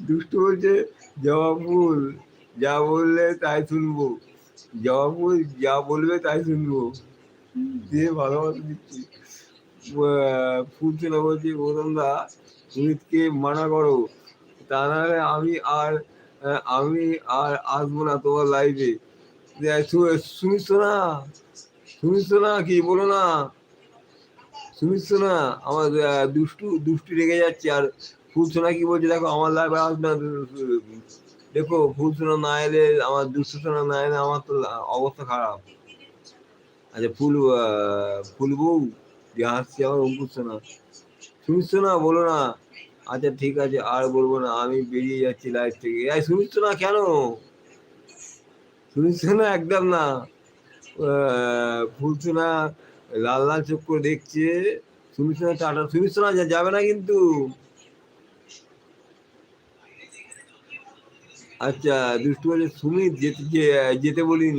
দুষ্টু বলছে জবাবুল যা বললে তাই শুনবো, জবাবুল যা বলবে তাই শুনবো, দিয়ে ভালোবাসা দিচ্ছি। ফুলছেনা বলছি গৌতম দা সুমিতকে মানা করো, তা নাহলে আমি আর আসবো না তোমার লাইফে। শুনিস না, শুনিস না কি বলো না, শুনিস না আমার দুষ্টু দুষ্টু রেগে যাচ্ছে। আর ফুলসোনা কি বলছে দেখো আমার লাইফে আস না, দেখো ফুলসোনা না এলে, আমার দুষ্টু সোনা না এলে আমার তো অবস্থা খারাপ। আচ্ছা ফুল বউ যে হাসছি আমার অঙ্কুর সোনা, শুনিস না বলো না। আচ্ছা ঠিক আছে আর বলবো না, আমি বেরিয়ে যাচ্ছি লাইফ থেকে। এই শুনিস না কেন, শুনিস না একদম না। ফুলসোনা লাল লাল চোখ করে দেখছে, শুনিস না টাটা, শুনিস না যাবে না কিন্তু। আচ্ছা দুষ্টু বলে সুমিত যেতে বলিনি।